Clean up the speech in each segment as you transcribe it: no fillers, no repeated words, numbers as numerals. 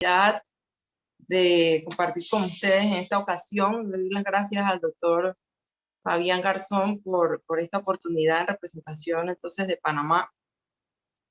oportunidad de compartir con ustedes en esta ocasión. Le doy las gracias al doctor Fabián Garzón por esta oportunidad en representación entonces de Panamá.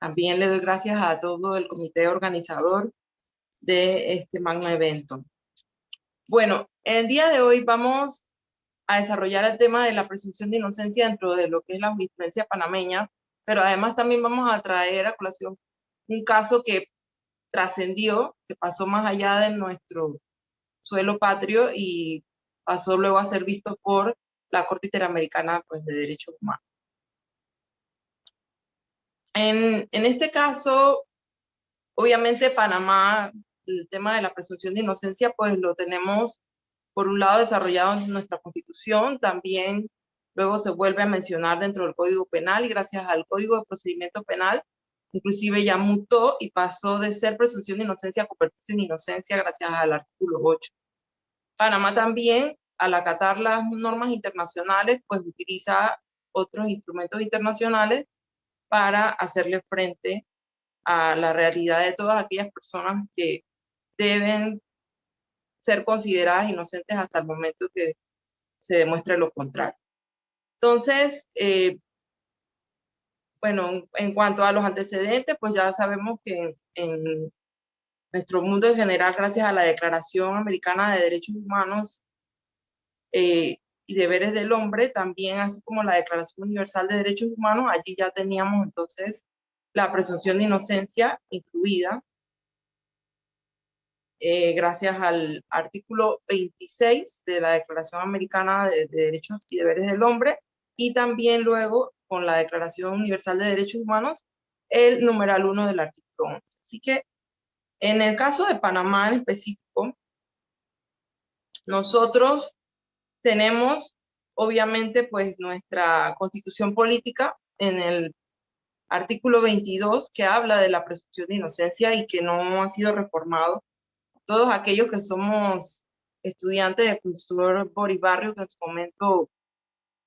También le doy gracias a todo el comité organizador de este magno evento. Bueno, el día de hoy vamos a desarrollar el tema de la presunción de inocencia dentro de lo que es la jurisprudencia panameña, pero además también vamos a traer a colación un caso que trascendió, que pasó más allá de nuestro suelo patrio y pasó luego a ser visto por la Corte Interamericana pues, de Derechos Humanos. En este caso, obviamente Panamá, el tema de la presunción de inocencia, pues lo tenemos por un lado desarrollado en nuestra Constitución, también luego se vuelve a mencionar dentro del Código Penal y gracias al Código de Procedimiento Penal, inclusive ya mutó y pasó de ser presunción de inocencia a convertirse en inocencia gracias al artículo 8. Panamá también, al acatar las normas internacionales, pues utiliza otros instrumentos internacionales para hacerle frente a la realidad de todas aquellas personas que deben ser consideradas inocentes hasta el momento que se demuestre lo contrario. Entonces, bueno, en cuanto a los antecedentes, pues ya sabemos que en nuestro mundo en general, gracias a la Declaración Americana de Derechos Humanos y Deberes del Hombre, también así como la Declaración Universal de Derechos Humanos, allí ya teníamos entonces la presunción de inocencia incluida, gracias al artículo 26 de la Declaración Americana de Derechos y Deberes del Hombre, y también luego con la Declaración Universal de Derechos Humanos, el numeral 1 del artículo 11. Así que en el caso de Panamá en específico, nosotros tenemos obviamente pues nuestra constitución política en el artículo 22 que habla de la presunción de inocencia y que no ha sido reformado. Todos aquellos que somos estudiantes del profesor Boris Barrios, que en su momento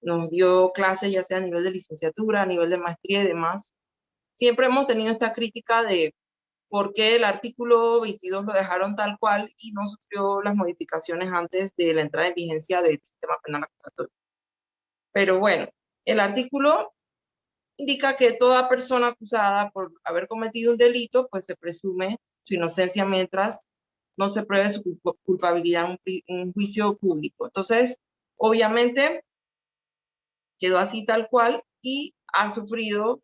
nos dio clases ya sea a nivel de licenciatura, a nivel de maestría y demás, siempre hemos tenido esta crítica de por qué el artículo 22 lo dejaron tal cual y no sufrió las modificaciones antes de la entrada en vigencia del sistema penal acusatorio. Pero bueno, el artículo indica que toda persona acusada por haber cometido un delito, pues se presume su inocencia mientras no se pruebe su culpabilidad en un juicio público. Entonces, obviamente, quedó así tal cual y ha sufrido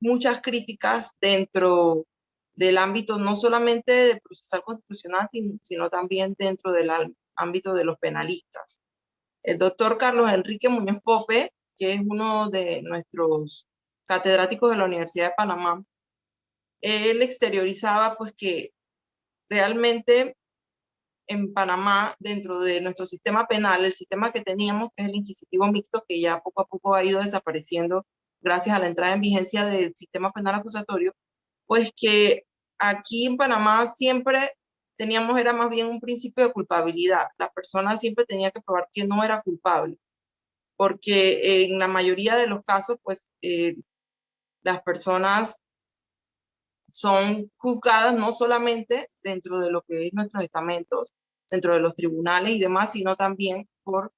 muchas críticas dentro del ámbito no solamente de procesal constitucional, sino también dentro del ámbito de los penalistas. El doctor Carlos Enrique Muñoz Pope, que es uno de nuestros catedráticos de la Universidad de Panamá, él exteriorizaba pues que realmente en Panamá, dentro de nuestro sistema penal, el sistema que teníamos, que es el inquisitivo mixto, que ya poco a poco ha ido desapareciendo gracias a la entrada en vigencia del sistema penal acusatorio, pues que aquí en Panamá siempre teníamos, era más bien un principio de culpabilidad. La persona siempre tenía que probar que no era culpable, porque en la mayoría de los casos, pues las personas son juzgadas no solamente dentro de lo que es nuestros estamentos, dentro de los tribunales y demás, sino también por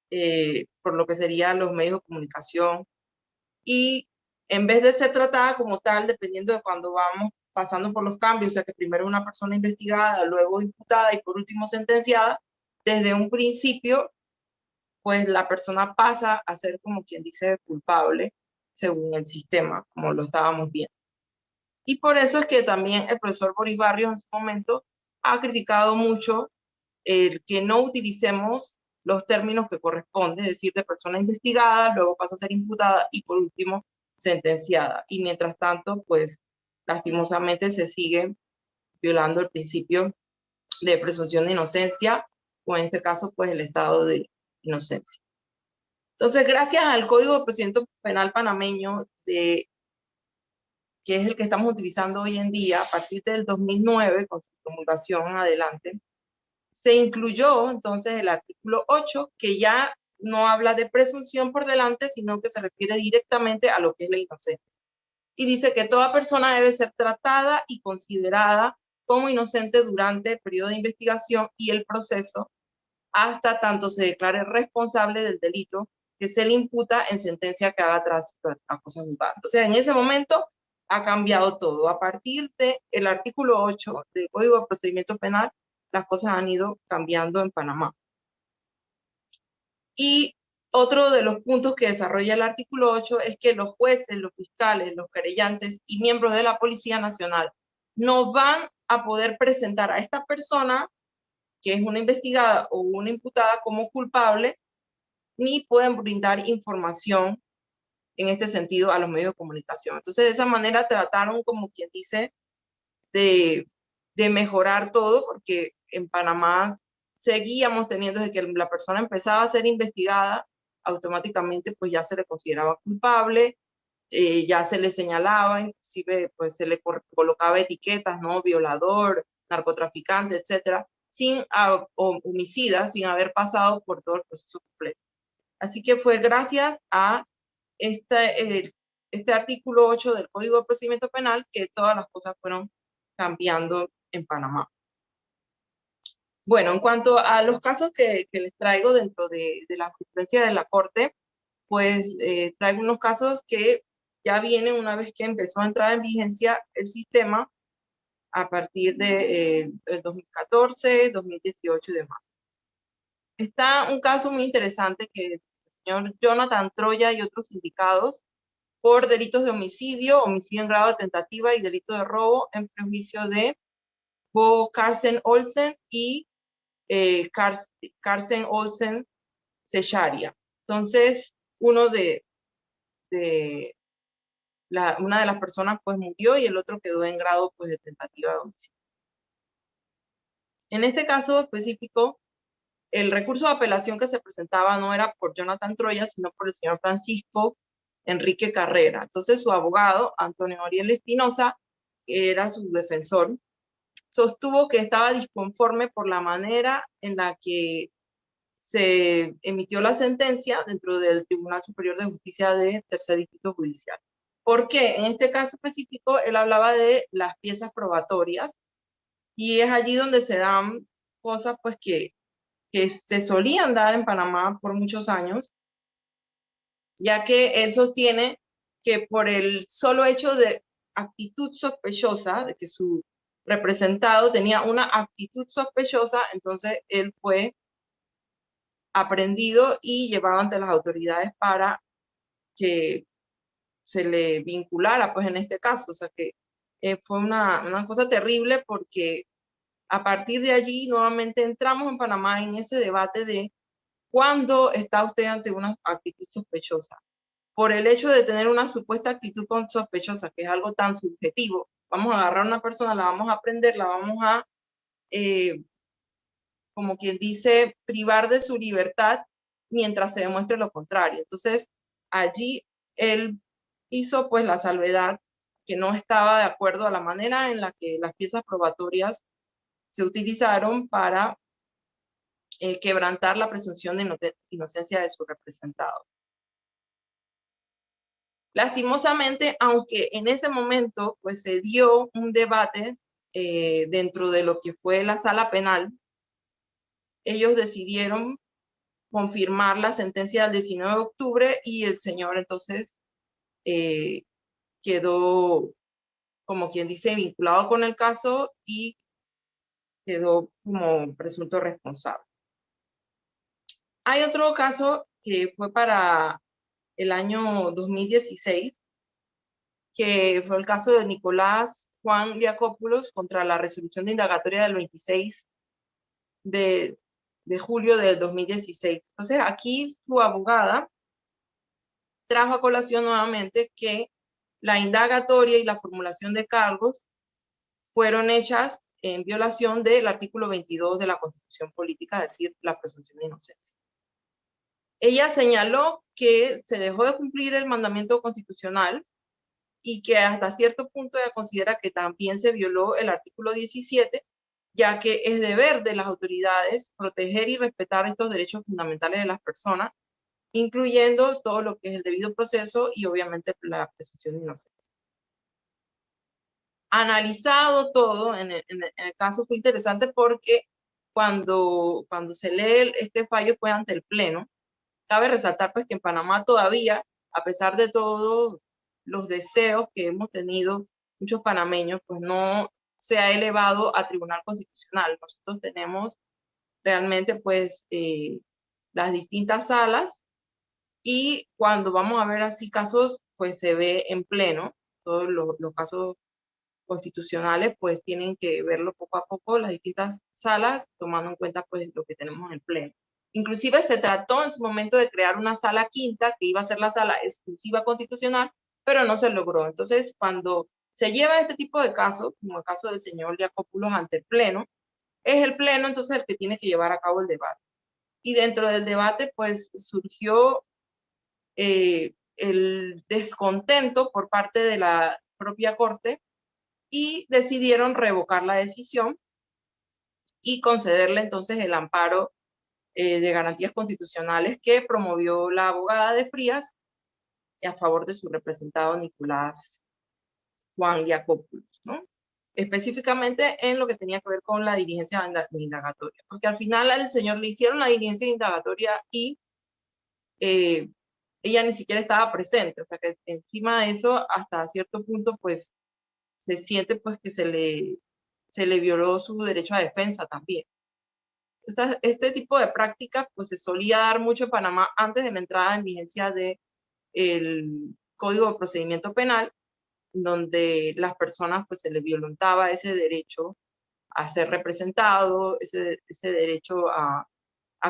lo que serían los medios de comunicación. Y en vez de ser tratada como tal, dependiendo de cuando vamos pasando por los cambios, o sea que primero una persona investigada, luego imputada y por último sentenciada, desde un principio, pues la persona pasa a ser como quien dice culpable según el sistema, como lo estábamos viendo. Y por eso es que también el profesor Boris Barrios en su momento ha criticado mucho el que no utilicemos los términos que corresponden, es decir, de persona investigada, luego pasa a ser imputada y por último sentenciada. Y mientras tanto, pues lastimosamente se sigue violando el principio de presunción de inocencia, o en este caso, pues el estado de inocencia. Entonces, gracias al Código de Procedimiento Penal panameño, que es el que estamos utilizando hoy en día, a partir del 2009, con su promulgación en adelante, se incluyó entonces el artículo 8, que ya no habla de presunción por delante, sino que se refiere directamente a lo que es la inocencia. Y dice que toda persona debe ser tratada y considerada como inocente durante el periodo de investigación y el proceso, hasta tanto se declare responsable del delito que se le imputa en sentencia que haga tránsito a cosa juzgada. O sea, en ese momento ha cambiado todo. A partir del artículo 8 del Código de Procedimiento Penal, las cosas han ido cambiando en Panamá. Y otro de los puntos que desarrolla el artículo 8 es que los jueces, los fiscales, los querellantes y miembros de la Policía Nacional no van a poder presentar a esta persona, que es una investigada o una imputada, como culpable, ni pueden brindar información en este sentido a los medios de comunicación. Entonces, de esa manera trataron, como quien dice, de mejorar todo, porque en Panamá seguíamos teniendo desde que la persona empezaba a ser investigada, automáticamente pues ya se le consideraba culpable, ya se le señalaba, inclusive pues se le colocaba etiquetas, ¿no? Violador, narcotraficante, etcétera, sin homicida, sin haber pasado por todo el proceso completo. Así que fue gracias a este artículo 8 del Código de Procedimiento Penal que todas las cosas fueron cambiando en Panamá. Bueno, en cuanto a los casos que les traigo dentro de la jurisprudencia de la Corte, pues traigo unos casos que ya vienen una vez que empezó a entrar en vigencia el sistema a partir de 2014, 2018 y demás. Está un caso muy interesante que es el señor Jonathan Troya y otros indicados por delitos de homicidio, homicidio en grado de tentativa y delito de robo en prejuicio de Bo Carsten Olsen y Carsten Olsen Secharia. Entonces, una de las personas pues murió y el otro quedó en grado pues de tentativa de homicidio. En este caso específico, el recurso de apelación que se presentaba no era por Jonathan Troya, sino por el señor Francisco Enrique Carrera. Entonces su abogado, Antonio Ariel Espinosa, que era su defensor, sostuvo que estaba disconforme por la manera en la que se emitió la sentencia dentro del Tribunal Superior de Justicia de Tercer Distrito Judicial. ¿Por qué? En este caso específico, él hablaba de las piezas probatorias y es allí donde se dan cosas pues que se solían dar en Panamá por muchos años, ya que él sostiene que por el solo hecho de actitud sospechosa, de que su representado tenía una actitud sospechosa, entonces él fue aprendido y llevado ante las autoridades para que se le vinculara, pues en este caso. O sea que fue una cosa terrible porque a partir de allí nuevamente entramos en Panamá en ese debate de cuándo está usted ante una actitud sospechosa. Por el hecho de tener una supuesta actitud sospechosa, que es algo tan subjetivo, vamos a agarrar a una persona, la vamos a prender, la vamos a, como quien dice, privar de su libertad mientras se demuestre lo contrario. Entonces, allí él hizo pues la salvedad que no estaba de acuerdo a la manera en la que las piezas probatorias se utilizaron para quebrantar la presunción de inocencia de su representado. Lastimosamente, aunque en ese momento pues se dio un debate dentro de lo que fue la sala penal, ellos decidieron confirmar la sentencia del 19 de octubre y el señor entonces quedó, como quien dice, vinculado con el caso y quedó como presunto responsable. Hay otro caso que fue para el año 2016, que fue el caso de Nicolás Juan Liacopoulos contra la resolución de indagatoria del 26 de julio del 2016. Entonces, aquí su abogada trajo a colación nuevamente que la indagatoria y la formulación de cargos fueron hechas en violación del artículo 22 de la Constitución Política, es decir, la presunción de inocencia. Ella señaló que se dejó de cumplir el mandamiento constitucional y que hasta cierto punto ella considera que también se violó el artículo 17, ya que es deber de las autoridades proteger y respetar estos derechos fundamentales de las personas, incluyendo todo lo que es el debido proceso y obviamente la presunción de inocencia. Analizado todo, en el caso fue interesante porque cuando se lee este fallo fue ante el Pleno. Cabe resaltar pues que en Panamá todavía, a pesar de todos los deseos que hemos tenido muchos panameños, pues no se ha elevado a Tribunal Constitucional. Nosotros tenemos realmente pues las distintas salas, y cuando vamos a ver así casos, pues se ve en pleno. Todos los casos constitucionales pues tienen que verlo poco a poco las distintas salas, tomando en cuenta pues lo que tenemos en el pleno. Inclusive se trató en su momento de crear una sala quinta que iba a ser la sala exclusiva constitucional, pero no se logró. Entonces, cuando se lleva este tipo de casos, como el caso del señor Diacópulos ante el pleno, es el pleno entonces el que tiene que llevar a cabo el debate. Y dentro del debate pues surgió el descontento por parte de la propia Corte, y decidieron revocar la decisión y concederle entonces el amparo de garantías constitucionales que promovió la abogada de Frías a favor de su representado Nicolás Juan Jacopoulos, ¿no? Específicamente en lo que tenía que ver con la diligencia de indagatoria, porque al final al señor le hicieron la diligencia de indagatoria y ella ni siquiera estaba presente, o sea que encima de eso, hasta cierto punto, pues se siente pues que se le violó su derecho a defensa también. Este tipo de prácticas pues se solía dar mucho en Panamá antes de la entrada en vigencia del Código de Procedimiento Penal, donde las personas pues se les violentaba ese derecho a ser representado, ese derecho a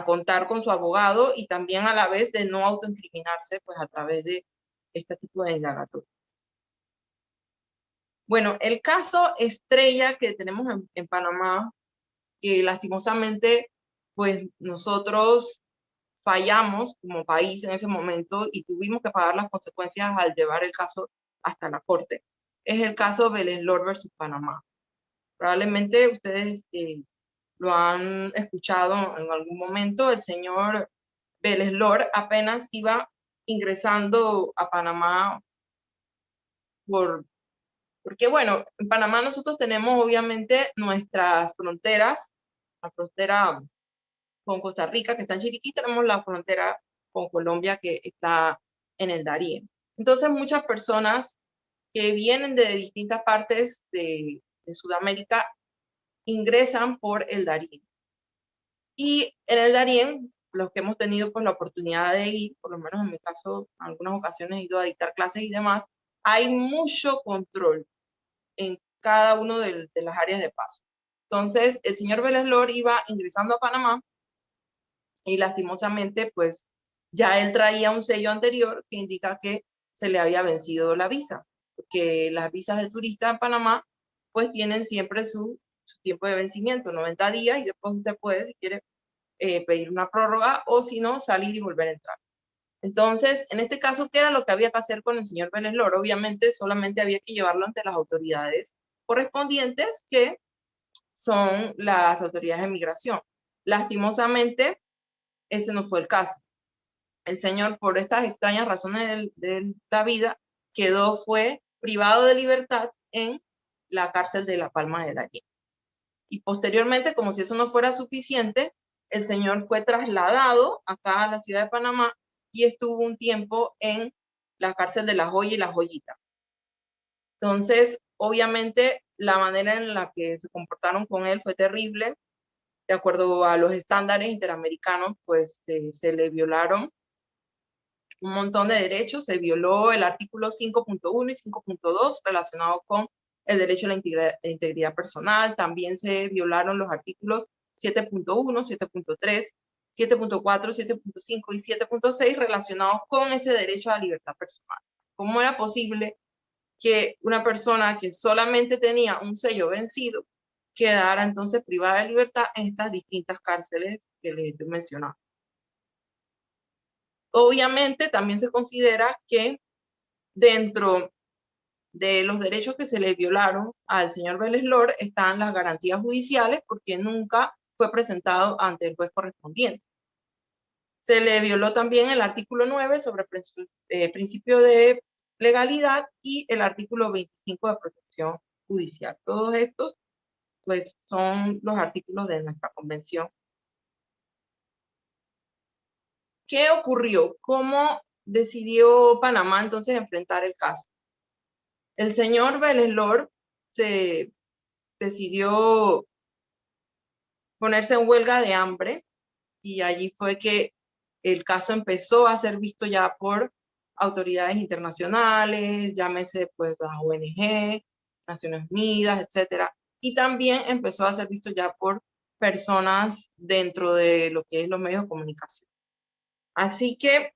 contar con su abogado, y también a la vez de no autoincriminarse pues a través de este tipo de indagatoria. Bueno, el caso estrella que tenemos en Panamá, que lastimosamente pues nosotros fallamos como país en ese momento y tuvimos que pagar las consecuencias al llevar el caso hasta la corte, es el caso Vélez Lor versus Panamá. Probablemente ustedes lo han escuchado en algún momento. El señor Vélez Lor apenas iba ingresando a Panamá porque bueno, en Panamá nosotros tenemos obviamente nuestras fronteras, la frontera con Costa Rica, que está en Chiriquí, tenemos la frontera con Colombia, que está en el Darién. Entonces, muchas personas que vienen de distintas partes de Sudamérica ingresan por el Darién. Y en el Darién, los que hemos tenido pues, la oportunidad de ir, por lo menos en mi caso, en algunas ocasiones he ido a dictar clases y demás, hay mucho control en cada una de las áreas de paso. Entonces, el señor Vélez Lor iba ingresando a Panamá y lastimosamente, pues ya él traía un sello anterior que indica que se le había vencido la visa, porque las visas de turista en Panamá, pues tienen siempre su tiempo de vencimiento, 90 días, y después usted puede, si quiere, pedir una prórroga o si no, salir y volver a entrar. Entonces, en este caso, ¿qué era lo que había que hacer con el señor Vélez Lor? Obviamente, solamente había que llevarlo ante las autoridades correspondientes, que son las autoridades de migración. Lastimosamente, ese no fue el caso. El señor, por estas extrañas razones de la vida, fue privado de libertad en la cárcel de La Palma de Darién. Y posteriormente, como si eso no fuera suficiente, el señor fue trasladado acá a la ciudad de Panamá y estuvo un tiempo en la cárcel de La Joya y La Joyita. Entonces, obviamente, la manera en la que se comportaron con él fue terrible. De acuerdo a los estándares interamericanos, pues se le violaron un montón de derechos. Se violó el artículo 5.1 y 5.2 relacionado con el derecho a la integridad personal. También se violaron los artículos 7.1, 7.3, 7.4, 7.5 y 7.6 relacionados con ese derecho a la libertad personal. ¿Cómo era posible que una persona que solamente tenía un sello vencido quedara entonces privada de libertad en estas distintas cárceles que les estoy mencionando? Obviamente también se considera que dentro de los derechos que se le violaron al señor Vélez Lor están las garantías judiciales, porque nunca fue presentado ante el juez correspondiente. Se le violó también el artículo 9 sobre principio de legalidad y el artículo 25 de protección judicial. Todos estos, pues, son los artículos de nuestra convención. ¿Qué ocurrió? ¿Cómo decidió Panamá entonces enfrentar el caso? El señor Vélez Lor se decidió ponerse en huelga de hambre y allí fue que el caso empezó a ser visto ya por autoridades internacionales, llámese pues las ONG, Naciones Unidas, etcétera, y también empezó a ser visto ya por personas dentro de lo que es los medios de comunicación. Así que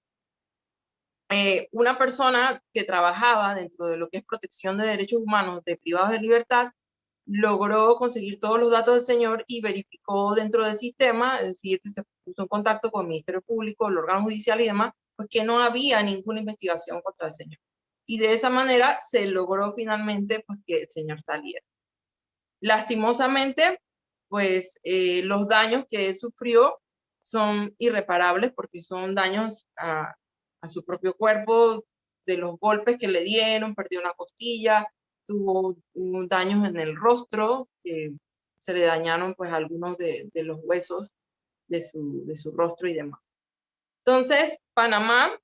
una persona que trabajaba dentro de lo que es protección de derechos humanos de privados de libertad logró conseguir todos los datos del señor y verificó dentro del sistema, es decir, se puso en contacto con el Ministerio Público, el órgano judicial y demás, pues que no había ninguna investigación contra el señor. Y de esa manera se logró finalmente pues que el señor saliera. Lastimosamente, pues los daños que él sufrió son irreparables porque son daños a su propio cuerpo, de los golpes que le dieron, perdió una costilla, tuvo daños en el rostro, que se le dañaron pues algunos de los huesos de su rostro y demás. Entonces, Panamá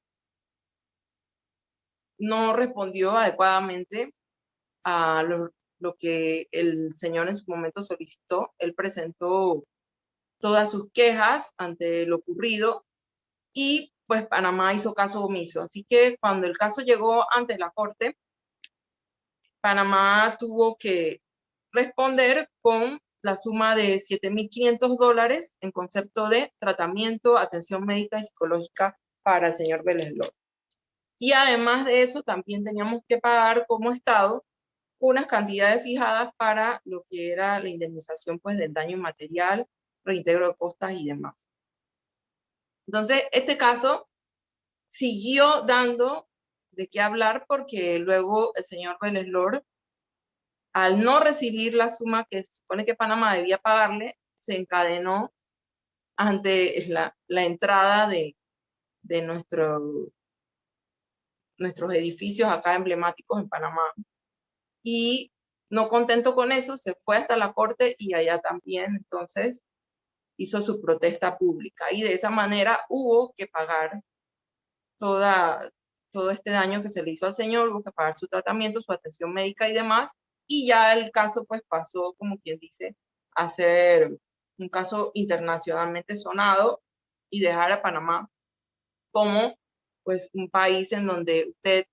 no respondió adecuadamente a lo que el señor en su momento solicitó. Él presentó todas sus quejas ante lo ocurrido y pues Panamá hizo caso omiso. Así que cuando el caso llegó ante la corte, Panamá tuvo que responder con la suma de $7,500 en concepto de tratamiento, atención médica y psicológica para el señor Vélez Lor. Y además de eso, también teníamos que pagar como Estado unas cantidades fijadas para lo que era la indemnización pues, del daño inmaterial, reintegro de costas y demás. Entonces, este caso siguió dando de qué hablar porque luego el señor Vélez Lor, al no recibir la suma que se supone que Panamá debía pagarle, se encadenó ante la entrada de nuestros edificios acá emblemáticos en Panamá. Y no contento con eso, se fue hasta la corte y allá también entonces hizo su protesta pública. Y de esa manera hubo que pagar todo este daño que se le hizo al señor, hubo que pagar su tratamiento, su atención médica y demás. Y ya el caso pues pasó, como quien dice, a ser un caso internacionalmente sonado y dejar a Panamá como pues un país en donde usted